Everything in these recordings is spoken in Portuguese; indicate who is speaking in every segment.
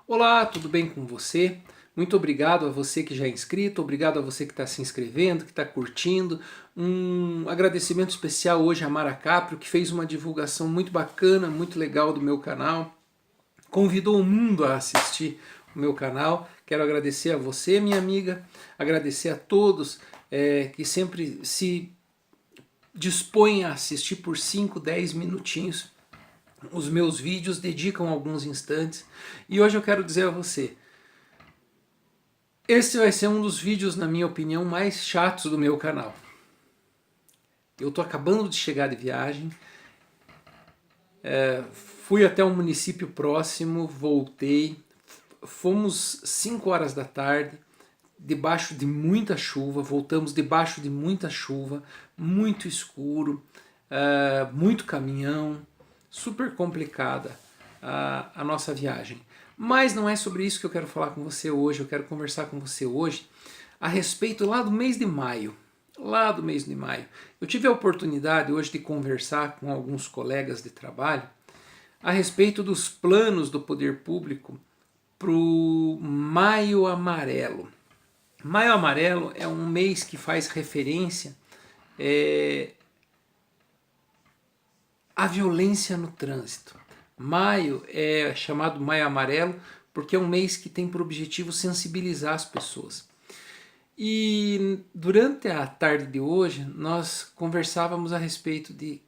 Speaker 1: Olá, tudo bem com você? Muito obrigado a você que já é inscrito, obrigado a você que está se inscrevendo, que está curtindo. Um agradecimento especial hoje a Mara Caprio, que fez uma divulgação muito bacana, muito legal do meu canal. Convidou o mundo a assistir o meu canal. Quero agradecer a você, minha amiga, agradecer a todos que sempre se dispõem a assistir por 5, 10 minutinhos os meus vídeos, dedicam alguns instantes. E hoje eu quero dizer a você, esse vai ser um dos vídeos, na minha opinião, mais chatos do meu canal. Eu tô acabando de chegar de viagem, fui até um município próximo, voltei, fomos 5 horas da tarde, debaixo de muita chuva, voltamos debaixo de muita chuva, muito escuro, muito caminhão, super complicada a nossa viagem. Mas não é sobre isso que eu quero falar com você hoje, eu quero conversar com você hoje a respeito lá do mês de maio. Lá do mês de maio. Eu tive a oportunidade hoje de conversar com alguns colegas de trabalho a respeito dos planos do poder público para o Maio Amarelo. Maio Amarelo é um mês que faz referência à violência no trânsito. Maio é chamado Maio Amarelo porque é um mês que tem por objetivo sensibilizar as pessoas. E durante a tarde de hoje nós conversávamos a respeito de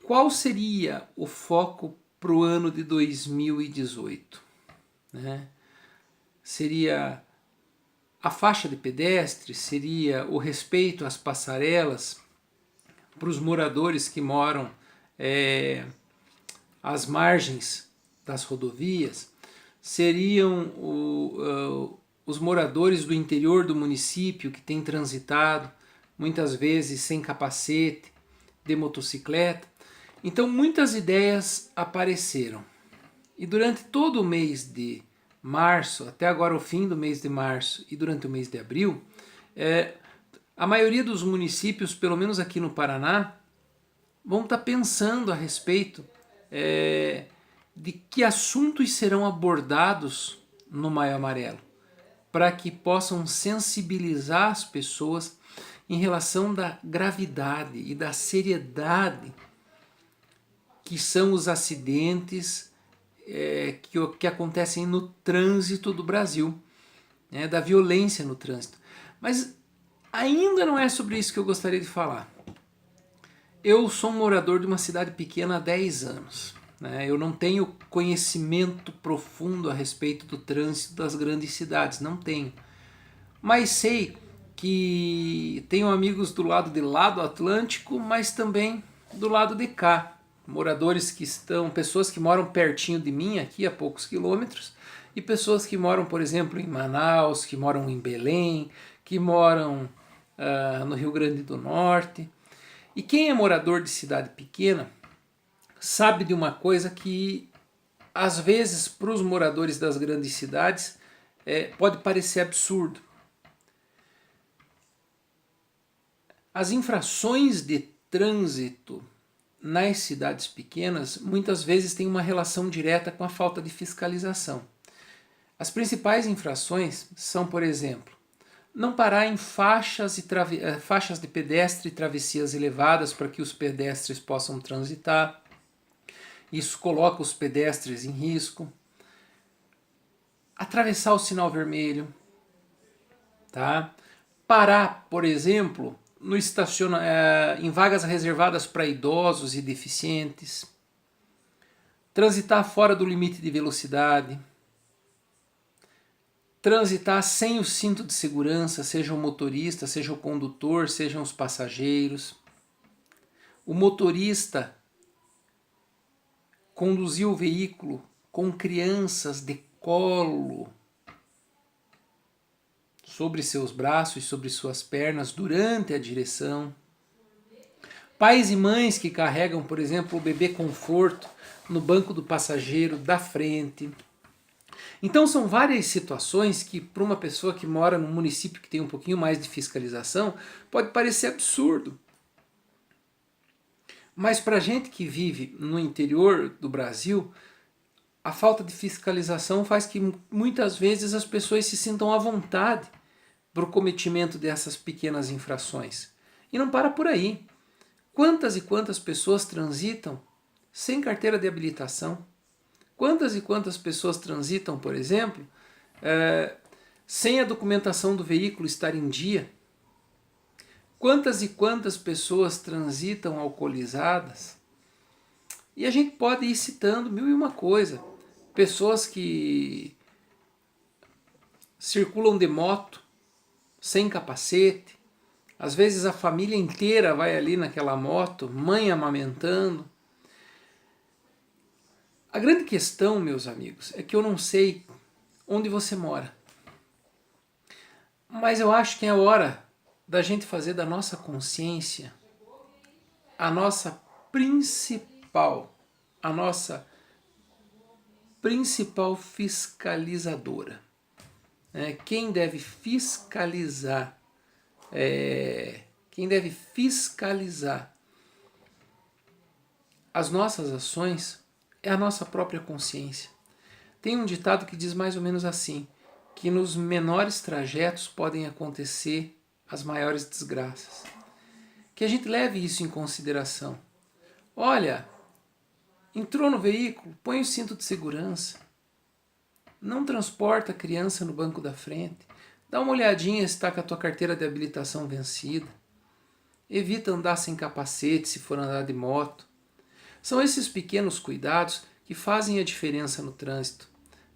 Speaker 1: qual seria o foco para o ano de 2018, né? Seria a faixa de pedestres, seria o respeito às passarelas para os moradores que moram às margens das rodovias, seriam os moradores do interior do município que têm transitado, muitas vezes sem capacete, de motocicleta. Então muitas ideias apareceram. E durante todo o mês de março, até agora o fim do mês de março e durante o mês de abril, a maioria dos municípios, pelo menos aqui no Paraná, vão estar pensando a respeito de que assuntos serão abordados no Maio Amarelo, para que possam sensibilizar as pessoas em relação da gravidade e da seriedade que são os acidentes que acontecem no trânsito do Brasil, né, da violência no trânsito. Mas ainda não é sobre isso que eu gostaria de falar. Eu sou um morador de uma cidade pequena há 10 anos. Né? Eu não tenho conhecimento profundo a respeito do trânsito das grandes cidades, não tenho. Mas sei que tenho amigos do lado de lá do Atlântico, mas também do lado de cá. Moradores que estão, pessoas que moram pertinho de mim, aqui a poucos quilômetros, e pessoas que moram, por exemplo, em Manaus, que moram em Belém, que moram no Rio Grande do Norte. E quem é morador de cidade pequena sabe de uma coisa que, às vezes, para os moradores das grandes cidades, pode parecer absurdo. As infrações de trânsito nas cidades pequenas muitas vezes têm uma relação direta com a falta de fiscalização. As principais infrações são, por exemplo, não parar em faixas de pedestre e travessias elevadas para que os pedestres possam transitar. Isso coloca os pedestres em risco. Atravessar o sinal vermelho. Tá? Parar, por exemplo, no em vagas reservadas para idosos e deficientes. Transitar fora do limite de velocidade. Transitar sem o cinto de segurança, seja o motorista, seja o condutor, sejam os passageiros. O motorista conduzir o veículo com crianças de colo sobre seus braços e sobre suas pernas durante a direção. Pais e mães que carregam, por exemplo, o bebê conforto no banco do passageiro da frente. Então são várias situações que para uma pessoa que mora num município que tem um pouquinho mais de fiscalização pode parecer absurdo. Mas para a gente que vive no interior do Brasil, a falta de fiscalização faz que muitas vezes as pessoas se sintam à vontade para o cometimento dessas pequenas infrações. E não para por aí. Quantas e quantas pessoas transitam sem carteira de habilitação? Quantas e quantas pessoas transitam, por exemplo, sem a documentação do veículo estar em dia? Quantas e quantas pessoas transitam alcoolizadas? E a gente pode ir citando mil e uma coisa. Pessoas que circulam de moto, sem capacete. Às vezes a família inteira vai ali naquela moto, mãe amamentando. A grande questão, meus amigos, é que eu não sei onde você mora. Mas eu acho que é hora da gente fazer da nossa consciência a nossa principal fiscalizadora. Quem deve fiscalizar as nossas ações é a nossa própria consciência. Tem um ditado que diz mais ou menos assim, que nos menores trajetos podem acontecer as maiores desgraças. Que a gente leve isso em consideração. Olha, entrou no veículo, põe o cinto de segurança. Não transporta a criança no banco da frente. Dá uma olhadinha se está com a tua carteira de habilitação vencida. Evita andar sem capacete se for andar de moto. São esses pequenos cuidados que fazem a diferença no trânsito.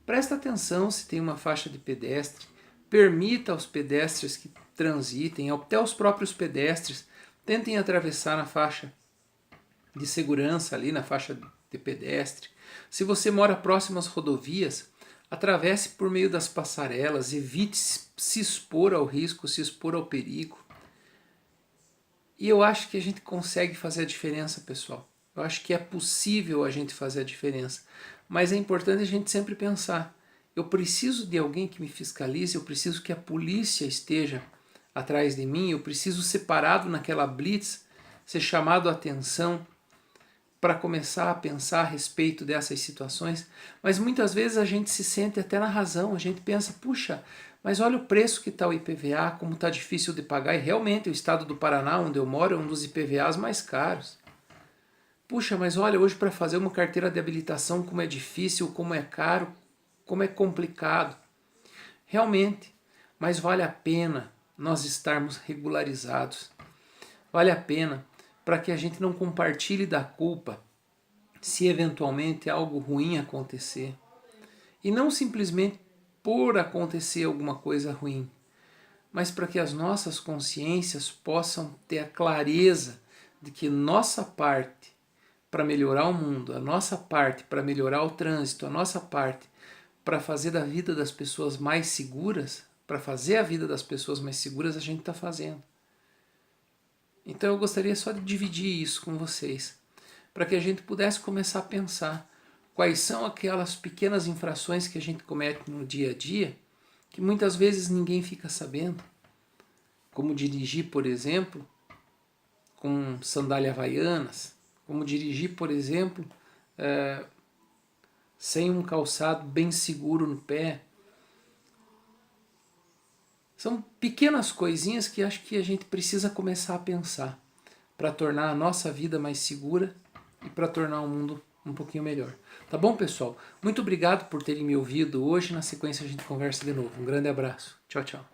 Speaker 1: Presta atenção se tem uma faixa de pedestre. Permita aos pedestres que transitem, até os próprios pedestres, tentem atravessar na faixa de segurança ali, na faixa de pedestre. Se você mora próximo às rodovias, atravesse por meio das passarelas, evite se expor ao risco, se expor ao perigo. E eu acho que a gente consegue fazer a diferença, pessoal. Eu acho que é possível a gente fazer a diferença. Mas é importante a gente sempre pensar, eu preciso de alguém que me fiscalize, eu preciso que a polícia esteja atrás de mim, eu preciso ser parado naquela blitz, ser chamado a atenção para começar a pensar a respeito dessas situações. Mas muitas vezes a gente se sente até na razão, a gente pensa, puxa, mas olha o preço que está o IPVA, como está difícil de pagar, e realmente o estado do Paraná, onde eu moro, é um dos IPVAs mais caros. Puxa, mas olha, hoje para fazer uma carteira de habilitação, como é difícil, como é caro, como é complicado. Realmente, mas vale a pena nós estarmos regularizados. Vale a pena para que a gente não compartilhe da culpa se eventualmente algo ruim acontecer. E não simplesmente por acontecer alguma coisa ruim, mas para que as nossas consciências possam ter a clareza de que nossa parte para melhorar o mundo, a nossa parte para melhorar o trânsito, a nossa parte para fazer da vida das pessoas mais seguras, para fazer a vida das pessoas mais seguras, a gente está fazendo. Então eu gostaria só de dividir isso com vocês, para que a gente pudesse começar a pensar quais são aquelas pequenas infrações que a gente comete no dia a dia, que muitas vezes ninguém fica sabendo, como dirigir, por exemplo, com sandália havaianas, como dirigir, por exemplo, sem um calçado bem seguro no pé. São pequenas coisinhas que acho que a gente precisa começar a pensar para tornar a nossa vida mais segura e para tornar o mundo um pouquinho melhor. Tá bom, pessoal? Muito obrigado por terem me ouvido hoje. Na sequência a gente conversa de novo. Um grande abraço. Tchau, tchau.